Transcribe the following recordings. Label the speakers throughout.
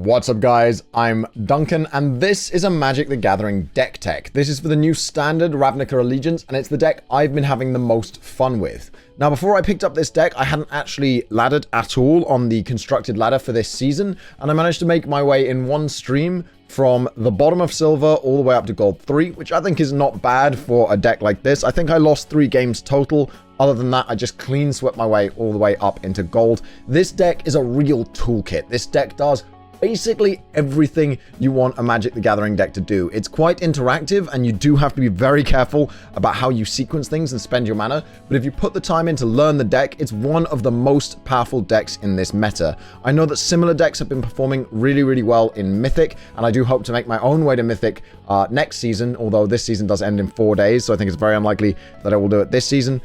Speaker 1: What's up guys, I'm Duncan and this is a Magic the Gathering deck tech. This is for the new standard Ravnica Allegiance and it's the deck I've been having the most fun with. Now before I picked up this deck, I hadn't actually laddered at all on the constructed ladder for this season, and I managed to make my way in one stream from the bottom of silver all the way up to gold 3, which I think is not bad for a deck like this. I think I lost 3 games total. Other than that, I just clean swept my way all the way up into gold. This deck is a real toolkit. This deck does basically everything you want a Magic the Gathering deck to do. It's quite interactive and you do have to be very careful about how you sequence things and spend your mana, but if you put the time in to learn the deck, it's one of the most powerful decks in this meta. I know that similar decks have been performing really well in Mythic, and I do hope to make my own way to Mythic next season, although this season does end in 4 days, so I think it's very unlikely that I will do it this season.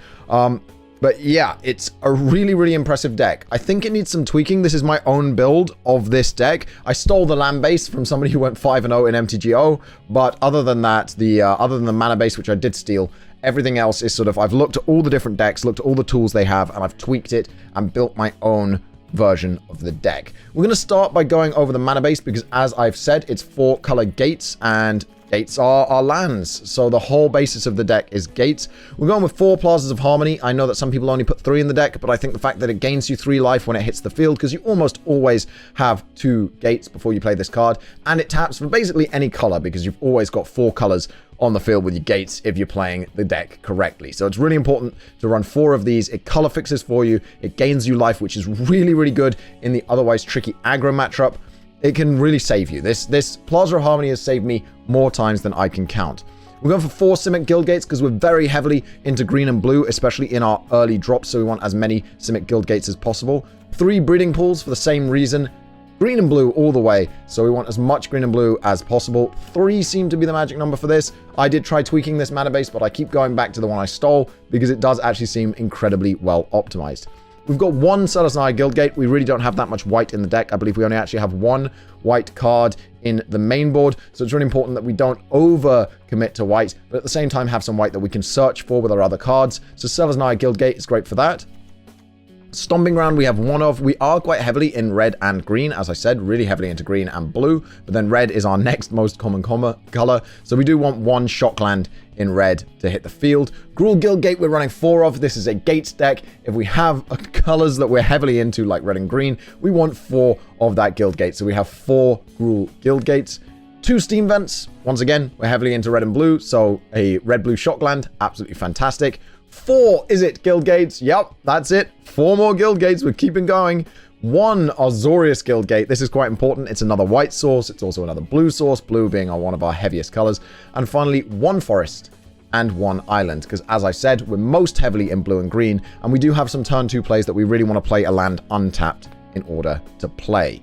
Speaker 1: But yeah, it's a really impressive deck. I think it needs some tweaking. This is my own build of this deck. I stole the land base from somebody who went 5-0 in MTGO, but other than that, other than the mana base, which I did steal, everything else is sort of, I've looked at all the different decks, looked at all the tools they have, and I've tweaked it and built my own version of the deck. We're going to start by going over the mana base because, as I've said, it's 4 color gates, and gates are our lands, so the whole basis of the deck is gates. We're going with 4 Plazas of Harmony. I know that some people only put 3 in the deck, but I think the fact that it gains you 3 life when it hits the field, because you almost always have 2 gates before you play this card, and it taps for basically any color, because you've always got 4 colors on the field with your gates if you're playing the deck correctly. So it's really important to run 4 of these. It color fixes for you, it gains you life, which is really good in the otherwise tricky aggro matchup. It can really save you. This Plaza of Harmony has saved me more times than I can count. We're going for 4 Simic Guild Gates because we're very heavily into green and blue, especially in our early drops, so we want as many Simic Guild Gates as possible. 3 Breeding Pools for the same reason. Green and blue all the way, so we want as much green and blue as possible. 3 seem to be the magic number for this. I did try tweaking this mana base, but I keep going back to the one I stole because it does actually seem incredibly well optimized. We've got 1 Selesnya Guildgate. We really don't have that much white in the deck. I believe we only actually have 1 white card in the main board, so it's really important that we don't over commit to white, but at the same time have some white that we can search for with our other cards. So Selesnya Guildgate is great for that. Stomping Ground we have 1 of. We are quite heavily in red and green, as I said, really heavily into green and blue, but then red is our next most common color, so we do want 1 Shockland in red to hit the field. Gruul Guildgate we're running 4 of. This is a gates deck. If we have colors that we're heavily into, like red and green, we want 4 of that Guildgate, so we have 4 Gruul Guildgates. 2 Steam Vents. Once again, we're heavily into red and blue, so a red-blue Shockland, absolutely fantastic. 4, is it, Guildgates? Yep, that's it. 4 more Guildgates. We're keeping going. 1 Azorius Guildgate. This is quite important. It's another white source. It's also another blue source, blue being one of our heaviest colors. And finally, 1 Forest and 1 Island, because as I said, we're most heavily in blue and green, and we do have some turn 2 plays that we really want to play a land untapped in order to play.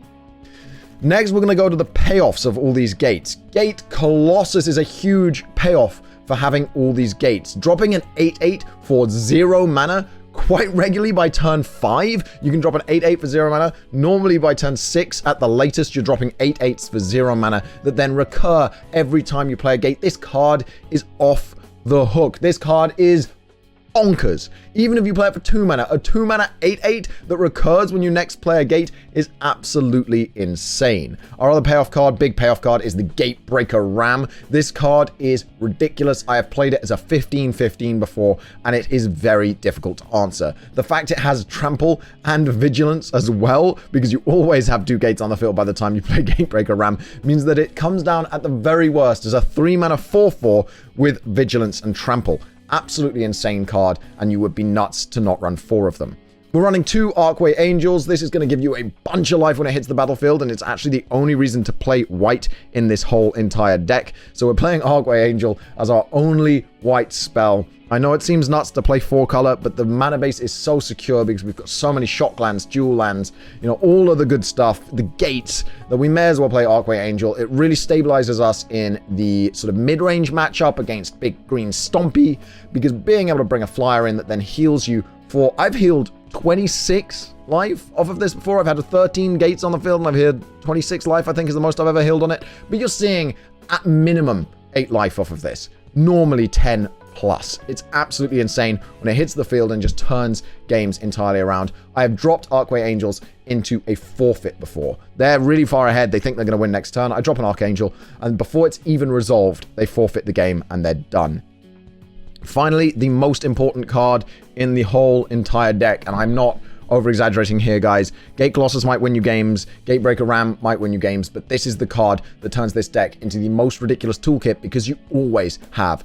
Speaker 1: Next, we're going to go to the payoffs of all these gates. Gate Colossus is a huge payoff for having all these gates. Dropping an 8/8 for 0 mana quite regularly by turn 5. You can drop an 8/8 for 0 mana. Normally by turn 6 at the latest, you're dropping 8/8s for 0 mana that then recur every time you play a gate. This card is off the hook. This card is bonkers. Even if you play it for 2 mana, a 2 mana 8/8 that recurs when you next play a gate is absolutely insane. Our other payoff card, big payoff card, is the Gatebreaker Ram. This card is ridiculous. I have played it as a 15/15 before, and it is very difficult to answer. The fact it has trample and vigilance as well, because you always have 2 gates on the field by the time you play Gatebreaker Ram, means that it comes down at the very worst as a 3 mana 4/4 with vigilance and trample. Absolutely insane card, and you would be nuts to not run 4 of them. We're running 2 Archway Angels. This is going to give you a bunch of life when it hits the battlefield, and it's actually the only reason to play white in this whole entire deck. So we're playing Archway Angel as our only white spell. I know it seems nuts to play 4 color, but the mana base is so secure because we've got so many Shocklands, dual lands, you know, all of the good stuff, the gates, that we may as well play Archway Angel. It really stabilizes us in the sort of mid-range matchup against big green Stompy, because being able to bring a flyer in that then heals you for... I've healed 26 life off of this before. I've had 13 gates on the field, and I've healed 26 life, I think is the most I've ever healed on it. But you're seeing, at minimum, 8 life off of this. Normally 10 plus. It's absolutely insane when it hits the field and just turns games entirely around. I have dropped Archway Angels into a forfeit before. They're really far ahead. They think they're going to win next turn. I drop an Archangel, and before it's even resolved, they forfeit the game and they're done. Finally, the most important card in the whole entire deck, and I'm not over-exaggerating here, guys. Gate Colossus might win you games, Gatebreaker Ram might win you games, but this is the card that turns this deck into the most ridiculous toolkit because you always have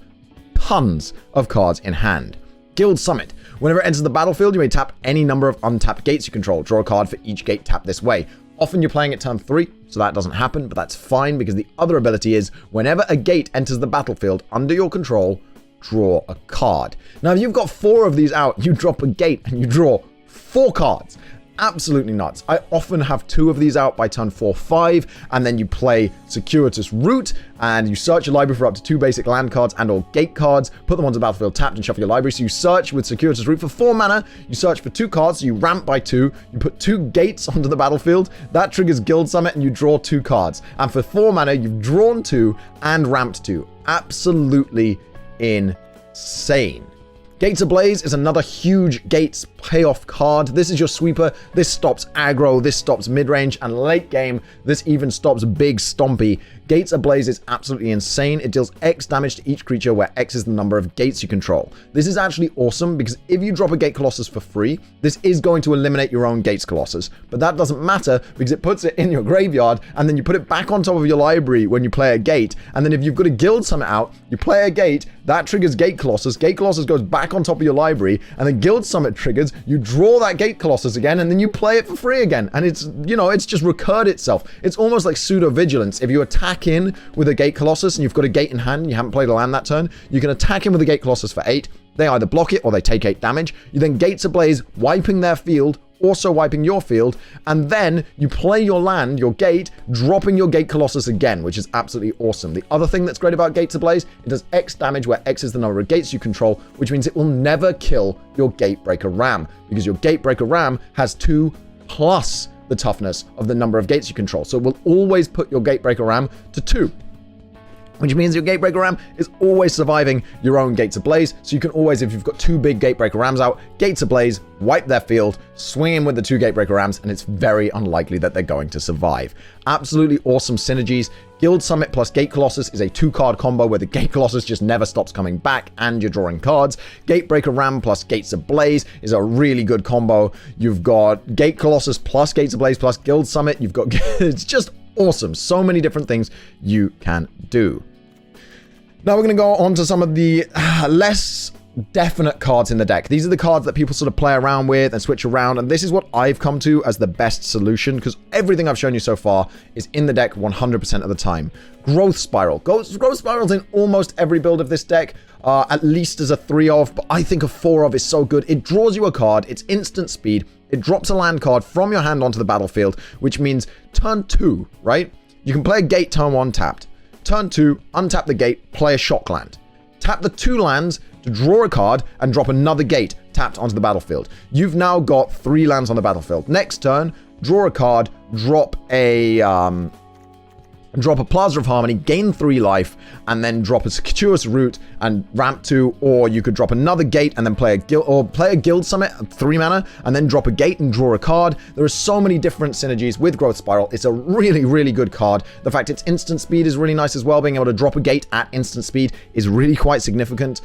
Speaker 1: tons of cards in hand. Guild Summit. Whenever it enters the battlefield, you may tap any number of untapped gates you control. Draw a card for each gate tapped this way. Often you're playing at turn 3, so that doesn't happen, but that's fine because the other ability is whenever a gate enters the battlefield under your control, draw a card. Now, if you've got 4 of these out, you drop a gate and you draw 4 cards. Absolutely nuts. I often have 2 of these out by turn 4-5, and then you play Circuitous Route, and you search your library for up to 2 basic land cards and or gate cards, put them onto the battlefield tapped and shuffle your library. So you search with Circuitous Route for 4 mana, you search for 2 cards, so you ramp by 2, you put 2 gates onto the battlefield, that triggers Guild Summit, and you draw 2 cards. And for 4 mana, you've drawn 2 and ramped 2. Absolutely insane. Gates Ablaze is another huge gates payoff card. This is your sweeper. This stops aggro. This stops mid-range. And late game, this even stops big stompy. Gates Ablaze is absolutely insane. It deals X damage to each creature where X is the number of gates you control. This is actually awesome because if you drop a Gate Colossus for free, this is going to eliminate your own Gates Colossus. But that doesn't matter because it puts it in your graveyard and then you put it back on top of your library when you play a gate. And then if you've got a Guild Summit out, you play a gate, that triggers Gate Colossus. Gate Colossus goes back on top of your library and then Guild Summit triggers. You draw that Gate Colossus again and then you play it for free again. And it's, you know, it's just recurred itself. It's almost like pseudo vigilance. If you attack in with a Gate Colossus and you've got a gate in hand and you haven't played a land that turn, you can attack in with a Gate Colossus for 8. They either block it or they take 8 damage. You then Gates Ablaze, wiping their field, also wiping your field, and then you play your land, your gate, dropping your Gate Colossus again, which is absolutely awesome. The other thing that's great about Gates Ablaze, it does X damage where X is the number of gates you control, which means it will never kill your Gatebreaker Ram, because your Gatebreaker Ram has 2 plus the toughness of the number of gates you control. So it will always put your Gatebreaker Ram to 2. Which means your Gatebreaker Ram is always surviving your own Gates Ablaze. So you can always, if you've got 2 big Gatebreaker Rams out, Gates Ablaze, wipe their field, swing in with the 2 Gatebreaker Rams, and it's very unlikely that they're going to survive. Absolutely awesome synergies. Guild Summit plus Gate Colossus is a 2-card combo where the Gate Colossus just never stops coming back and you're drawing cards. Gatebreaker Ram plus Gates Ablaze is a really good combo. You've got Gate Colossus plus Gates Ablaze plus Guild Summit. You've got, it's just awesome. So many different things you can do. Now we're going to go on to some of the less definite cards in the deck. These are the cards that people sort of play around with and switch around, and this is what I've come to as the best solution because everything I've shown you so far is in the deck 100% of the time. Growth Spiral. Growth Spiral's in almost every build of this deck, at least as a 3 of, but I think a 4 of is so good. It draws you a card, it's instant speed, it drops a land card from your hand onto the battlefield, which means turn 2, right? You can play a gate turn 1 tapped. Turn 2, untap the gate, play a shock land. Tap the 2 lands to draw a card and drop another gate tapped onto the battlefield. You've now got 3 lands on the battlefield. Next turn, draw a card, drop a Plaza of Harmony, gain 3 life, and then drop a Circuitous Route and ramp 2, or you could drop another gate and then play a Guild Summit, 3 mana, and then drop a gate and draw a card. There are so many different synergies with Growth Spiral. It's a really, really good card. The fact it's instant speed is really nice as well. Being able to drop a gate at instant speed is really quite significant,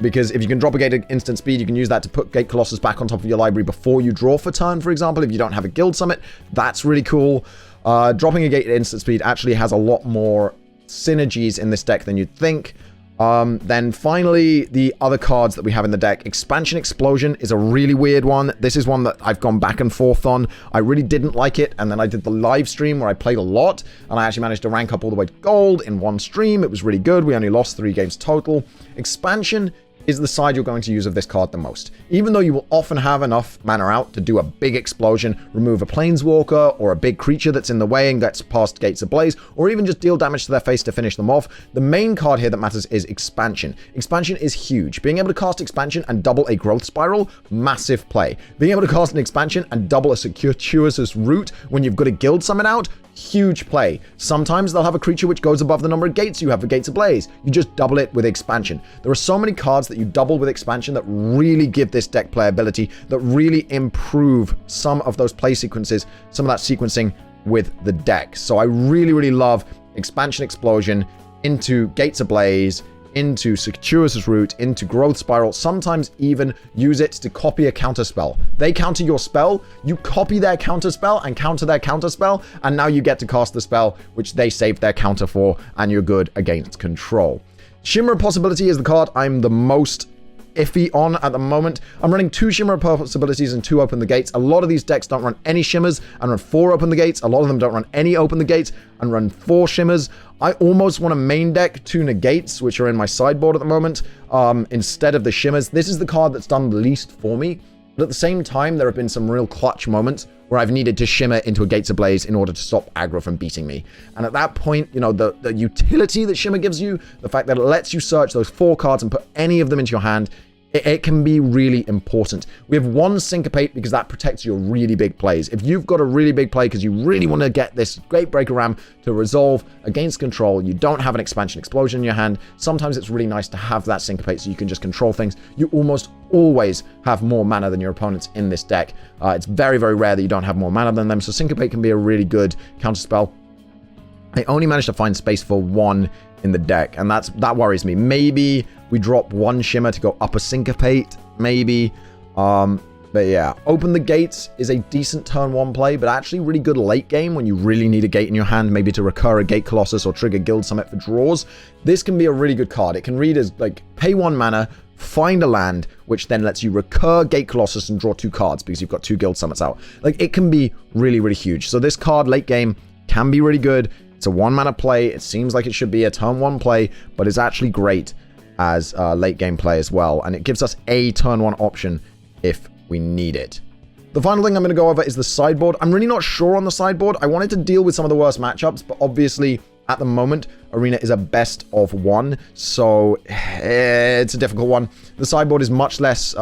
Speaker 1: because if you can drop a gate at instant speed, you can use that to put Gate Colossus back on top of your library before you draw for turn, for example. If you don't have a Guild Summit, that's really cool. Dropping a gate at instant speed actually has a lot more synergies in this deck than you'd think. Then finally, the other cards that we have in the deck. Expansion Explosion is a really weird one. This is one that I've gone back and forth on. I really didn't like it, and then I did the live stream where I played a lot, and I actually managed to rank up all the way to gold in one stream. It was really good. We only lost 3 games total. Expansion is the side you're going to use of this card the most. Even though you will often have enough mana out to do a big explosion, remove a planeswalker or a big creature that's in the way and gets past Gates Ablaze, or even just deal damage to their face to finish them off, the main card here that matters is Expansion. Expansion is huge. Being able to cast Expansion and double a Growth Spiral, massive play. Being able to cast an Expansion and double a Circuitous Route when you've got a Guild Summon out, Huge play. Sometimes they'll have a creature which goes above the number of gates you have for Gates Ablaze. You just double it with expansion. There are so many cards that you double with expansion that really give this deck playability, that really improve some of those play sequences, some of that sequencing with the deck. So I really, really love Expansion Explosion into Gates Ablaze, into Circuitous Route, into Growth Spiral, sometimes even use it to copy a counter spell. They counter your spell, you copy their counter spell and counter their counter spell, and now you get to cast the spell which they saved their counter for, and you're good against control. Shimmer Possibility is the card I'm the most iffy on at the moment. I'm running 2 Shimmer Possibilities and 2 Open the Gates. A lot of these decks don't run any Shimmers and run 4 Open the Gates. A lot of them don't run any Open the Gates and run 4 Shimmers. I almost want to main deck 2 Negates, which are in my sideboard at the moment, instead of the Shimmers. This is the card that's done the least for me. But at the same time, there have been some real clutch moments where I've needed to Shimmer into a Gates Ablaze in order to stop aggro from beating me. And at that point, you know, the utility that Shimmer gives you, the fact that it lets you search those 4 cards and put any of them into your hand, it can be really important. We have 1 Syncopate because that protects your really big plays. If you've got a really big play because you really want to get this great Breaker Ram to resolve against control, you don't have an Expansion Explosion in your hand, sometimes it's really nice to have that Syncopate so you can just control things. You almost always have more mana than your opponents in this deck. It's very, very rare that you don't have more mana than them, so Syncopate can be a really good counterspell. I only managed to find space for 1 in the deck, and that worries me. Maybe we drop 1 Shimmer to go up a Syncopate, maybe. But yeah, Open the Gates is a decent turn 1 play, but actually really good late game when you really need a gate in your hand, maybe to recur a Gate Colossus or trigger Guild Summit for draws. This can be a really good card. It can read as like pay 1 mana, find a land, which then lets you recur Gate Colossus and draw 2 cards because you've got 2 Guild Summits out. Like, it can be really, really huge. So this card late game can be really good. It's a 1 mana play. It seems like it should be a turn 1 play, but it's actually great as late game play as well. And it gives us a turn 1 option if we need it. The final thing I'm going to go over is the sideboard. I'm really not sure on the sideboard. I wanted to deal with some of the worst matchups, but obviously at the moment, Arena is a best of 1, so it's a difficult one. The sideboard is much less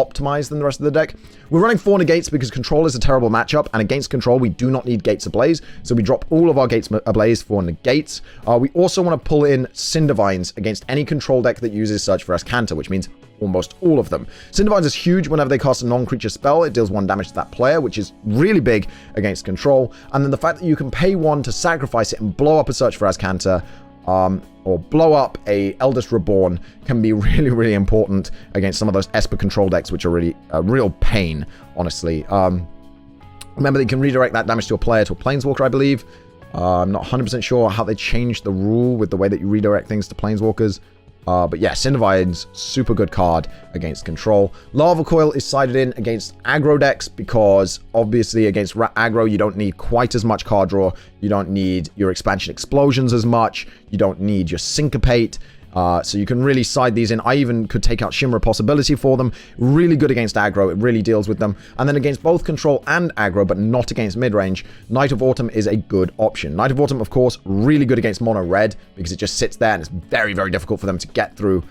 Speaker 1: optimized than the rest of the deck. We're running 4 Negates because Control is a terrible matchup, and against Control, we do not need Gates Ablaze, so we drop all of our Gates Ablaze for Negates. We also want to pull in Cindervines against any Control deck that uses Search for Azcanta, which means almost all of them. Cindervines is huge whenever they cast a non-creature spell. It deals 1 damage to that player, which is really big against Control. And then the fact that you can pay 1 to sacrifice it and blow up a Search for Azcanta, or blow up a Eldest Reborn can be really, really important against some of those Esper control decks, which are really a real pain, honestly. Remember that you can redirect that damage to a player to a Planeswalker, I believe. I'm not 100% sure how they changed the rule with the way that you redirect things to Planeswalkers. But yeah, Cindervine's super good card against Control. Lava Coil is sided in against aggro decks because obviously against aggro you don't need quite as much card draw. You don't need your Expansion Explosions as much. You don't need your Syncopate. So you can really side these in. I even could take out Shimmer Possibility for them. Really good against aggro. It really deals with them. And then against both Control and aggro, but not against midrange, Night of Autumn is a good option. Night of Autumn, of course, really good against mono red because it just sits there and it's very, very difficult for them to get through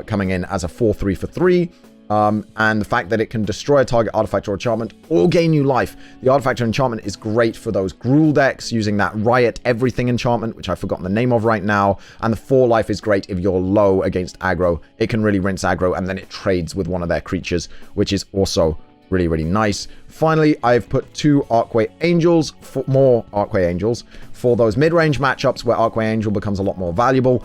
Speaker 1: coming in as a 4/3 for 3. And the fact that it can destroy a target artifact or enchantment or gain you life. The artifact or enchantment is great for those Gruul decks using that Riot Everything enchantment, which I've forgotten the name of right now. And the 4 life is great if you're low against aggro. It can really rinse aggro and then it trades with one of their creatures, which is also really, really nice. Finally, I've put 2 Archway Angels, more Archway Angels, for those mid-range matchups where Archway Angel becomes a lot more valuable.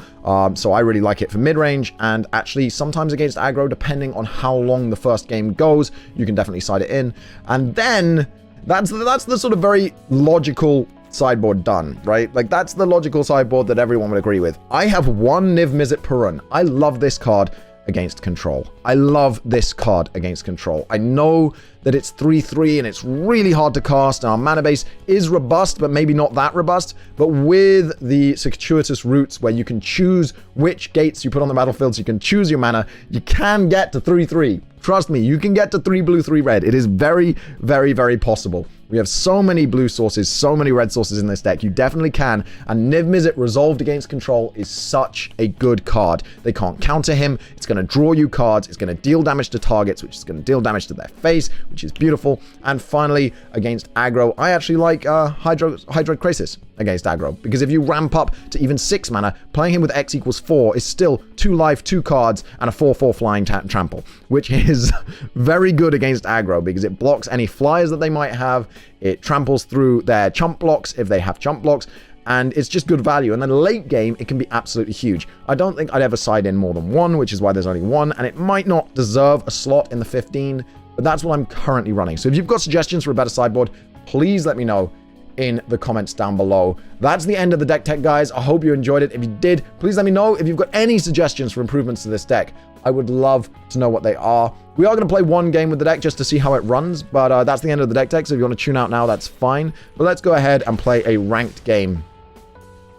Speaker 1: So I really like it for mid-range, and actually sometimes against aggro, depending on how long the first game goes, you can definitely side it in. And then that's the sort of very logical sideboard done, right? Like, that's the logical sideboard that everyone would agree with. I have 1 Niv Mizzet per run. I love this card against Control. I love this card against Control. I know that it's 3/3 and it's really hard to cast, and our mana base is robust, but maybe not that robust. But with the Circuitous Routes, where you can choose which gates you put on the battlefield, so you can choose your mana, you can get to 3/3. Trust me, you can get to 3 blue, 3 red. It is very, very, very possible. We have so many blue sources, so many red sources in this deck. You definitely can. And Niv Mizzet Resolved Against Control is such a good card. They can't counter him. It's going to draw you cards. It's going to deal damage to targets, which is going to deal damage to their face, which is beautiful. And finally, against aggro, I actually like Hydroid Krasis against aggro. Because if you ramp up to even 6 mana, playing him with X equals 4 is still 2 life, 2 cards, and a 4/4 flying trample, which is very good against aggro because it blocks any flyers that they might have. It tramples through their chump blocks if they have chump blocks, and it's just good value. And then late game, it can be absolutely huge. I don't think I'd ever side in more than 1, which is why there's only 1, and it might not deserve a slot in the 15, but that's what I'm currently running. So if you've got suggestions for a better sideboard, please let me know in the comments down below. That's the end of the deck tech, guys. I hope you enjoyed it. If you did, please let me know if you've got any suggestions for improvements to this deck. I would love to know what they are. We are going to play 1 game with the deck just to see how it runs, but that's the end of the deck tech, so if you want to tune out now, that's fine. But let's go ahead and play a ranked game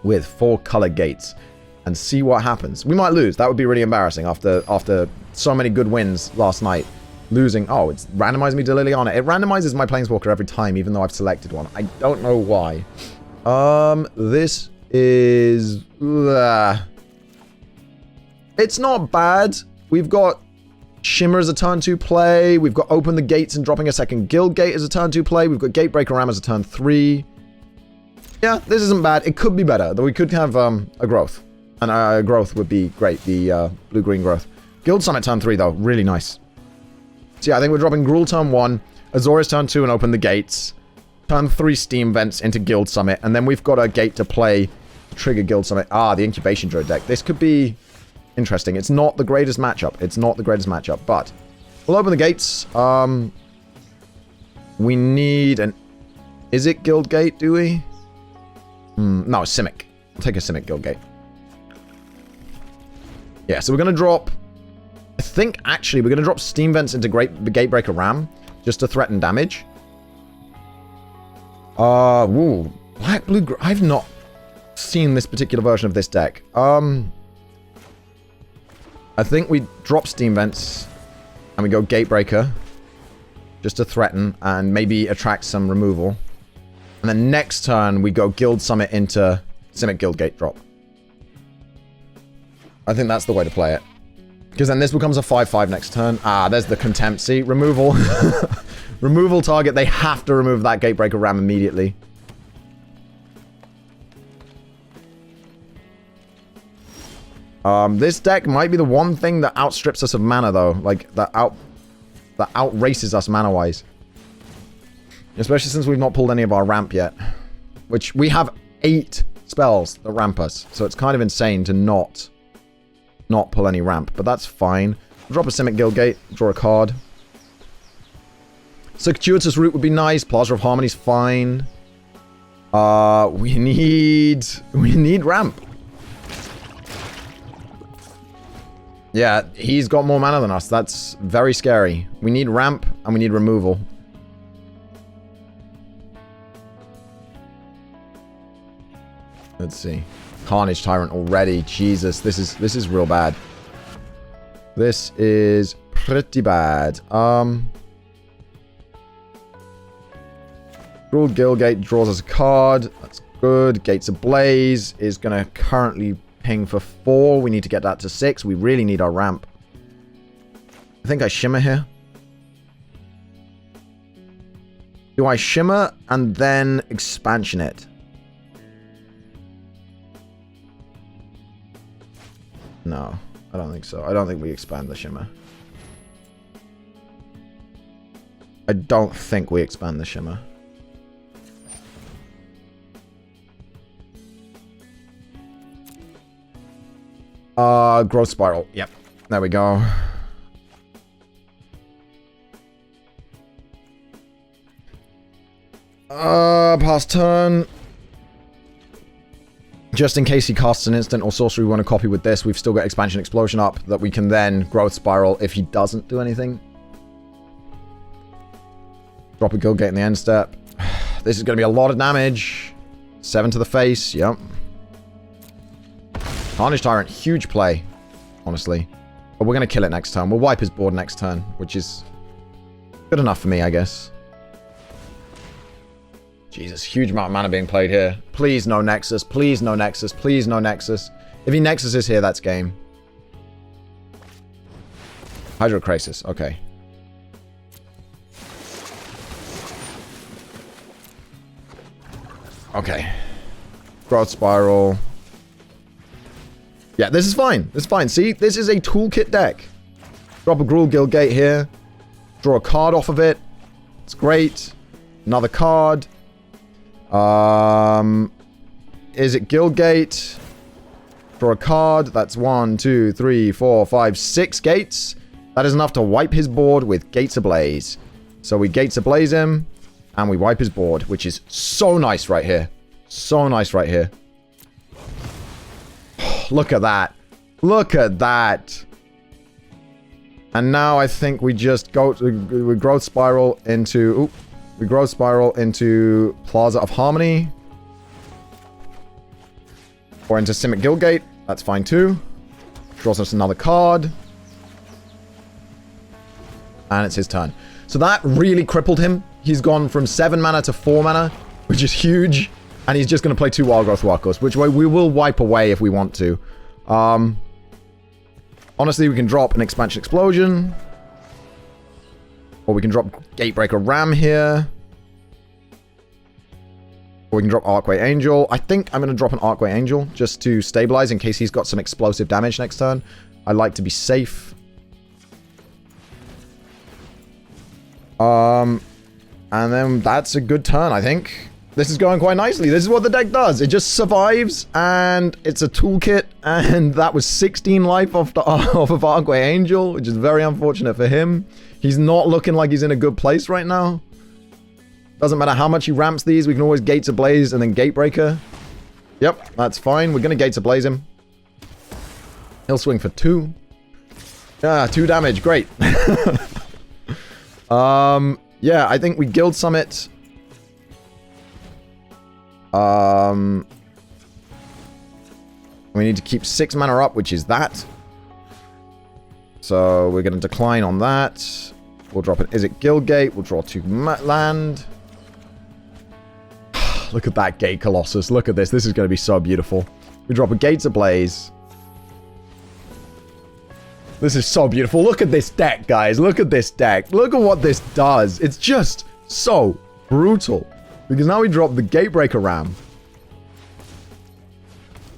Speaker 1: with 4 color gates and see what happens. We might lose. That would be really embarrassing after so many good wins last night. Losing. Oh, it's randomized me to Liliana. It randomizes my Planeswalker every time, even though I've selected one. I don't know why. This is... It's not bad. We've got Shimmer as a turn 2 play. We've got Open the Gates and dropping a second Guild Gate as a turn 2 play. We've got Gatebreaker Ram as a turn 3. Yeah, this isn't bad. It could be better, though we could have a growth. And a growth would be great, the blue-green growth. Guild Summit turn 3, though. Really nice. So yeah, I think we're dropping Gruul turn 1, Azorius turn 2 and Open the Gates. Turn 3 Steam Vents into Guild Summit, and then we've got a gate to play to trigger Guild Summit. Ah, the Incubation Druid deck. This could be interesting. It's not the greatest matchup. It's not the greatest matchup, but we'll open the gates. We need an... Is it Guild Gate, do we? No, Simic. I'll take a Simic Guild Gate. Yeah, so we're going to drop... I think, actually, we're going to drop Steam Vents into Gatebreaker Ram, just to threaten damage. Woo. Black, blue, I've not seen this particular version of this deck. I think we drop Steam Vents, and we go Gatebreaker, just to threaten, and maybe attract some removal. And then next turn, we go Guild Summit into Simic Guild Gate drop. I think that's the way to play it. Because then this becomes a 5/5 next turn. Ah, there's the Contempt. See, removal. Removal target. They have to remove that Gatebreaker Ram immediately. This deck might be the one thing that outstrips us of mana, though. Like, that outraces us mana-wise. Especially since we've not pulled any of our ramp yet. Which, we have 8 spells that ramp us. So it's kind of insane to not pull any ramp, but that's fine. Drop a Simic Guild Gate, draw a card. Circuitous Root would be nice. Plaza of Harmony's fine. We need ramp. Yeah, he's got more mana than us. That's very scary. We need ramp and we need removal. Let's see. Carnage Tyrant already. Jesus, this is real bad. This is pretty bad. Gruul Guildgate draws us a card. That's good. Gates Ablaze is going to currently ping for 4. We need to get that to 6. We really need our ramp. I think I Shimmer here. Do I Shimmer and then Expansion it? No, I don't think so. I don't think we expand the Shimmer. I don't think we expand the Shimmer. Growth Spiral. Yep. There we go. Pass turn. Just in case he casts an instant or sorcery we want to copy with this, we've still got Expansion Explosion up that we can then Growth Spiral if he doesn't do anything. Drop a Guild Gate in the end step. This is going to be a lot of damage. 7 to the face, yep. Carnage Tyrant, huge play, honestly. But we're going to kill it next turn. We'll wipe his board next turn, which is good enough for me, I guess. Jesus, huge amount of mana being played here. Please no Nexus. Please no Nexus. Please no Nexus. If he Nexus is here, that's game. Hydrocrisis. Okay. Okay. Growth Spiral. Yeah, this is fine. This is fine. See, this is a toolkit deck. Drop a Gruul Guildgate here. Draw a card off of it. It's great. Another card. Is it Guildgate? Draw a card. That's 1, 2, 3, 4, 5, 6 gates. That is enough to wipe his board with Gates Ablaze. So we Gates Ablaze him, and we wipe his board, which is so nice right here. So nice right here. Look at that. Look at that. And now I think we just go to, we Growth Spiral into... Oop, we Growth Spiral into Plaza of Harmony. Or into Simic Guildgate. That's fine too. Draws us another card. And it's his turn. So that really crippled him. He's gone from 7 mana to 4 mana, which is huge. And he's just going to play 2 Wild Growth Walkers, which we will wipe away if we want to. Honestly, we can drop an Expansion Explosion. Or we can drop Gatebreaker Ram here. Or we can drop Archway Angel. I think I'm going to drop an Archway Angel just to stabilize in case he's got some explosive damage next turn. I like to be safe. And then that's a good turn, I think. This is going quite nicely. This is what the deck does. It just survives, and it's a toolkit, and that was 16 life off of Archway Angel, which is very unfortunate for him. He's not looking like he's in a good place right now. Doesn't matter how much he ramps these, we can always Gates Ablaze and then Gatebreaker. Yep, that's fine. We're going to Gates Ablaze him. He'll swing for 2. Yeah, 2 damage. Great. Yeah, I think we Guild Summit. We need to keep 6 mana up, which is that. So we're going to decline on that. We'll drop it. Is it Guildgate? We'll draw 2 land. Look at that Gate Colossus. Look at this. This is going to be so beautiful. We drop a Gates Ablaze. This is so beautiful. Look at this deck, guys. Look at this deck. Look at what this does. It's just so brutal. Because now we drop the Gatebreaker Ram.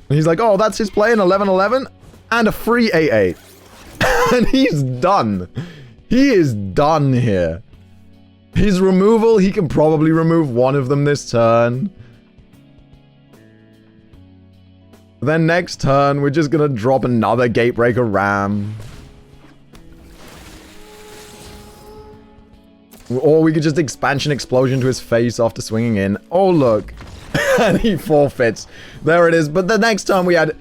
Speaker 1: And he's like, oh, that's his play in 11-11? And a free 8-8. And he's done. He is done here. His removal, he can probably remove one of them this turn. Then next turn, we're just going to drop another Gatebreaker Ram. Or we could just Expansion Explosion to his face after swinging in. Oh, look. And he forfeits. There it is. But the next turn we had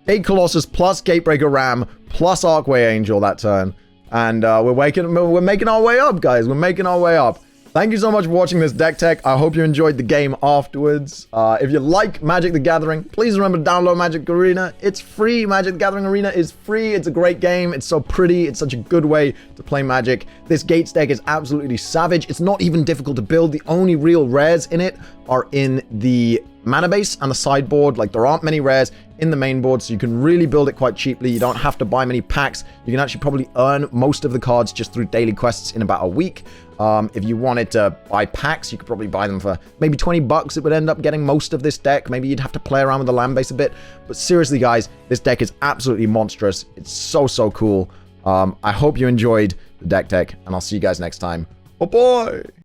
Speaker 1: Gate Colossus plus Gatebreaker Ram plus Archway Angel that turn. And we're making our way up, guys. We're making our way up. Thank you so much for watching this deck tech. I hope you enjoyed the game afterwards. If you like Magic the Gathering, please remember to download Magic Arena. It's free. Magic the Gathering Arena is free. It's a great game. It's so pretty. It's such a good way to play Magic. This Gates deck is absolutely savage. It's not even difficult to build. The only real rares in it are in the mana base and the sideboard. Like, there aren't many rares in the main board, so you can really build it quite cheaply. You don't have to buy many packs. You can actually probably earn most of the cards just through daily quests in about a week. If you wanted to buy packs, you could probably buy them for maybe 20 bucks. It would end up getting most of this deck. Maybe you'd have to play around with the land base a bit. But seriously, guys, this deck is absolutely monstrous. It's so, so cool. I hope you enjoyed the deck tech, and I'll see you guys next time. Bye-bye!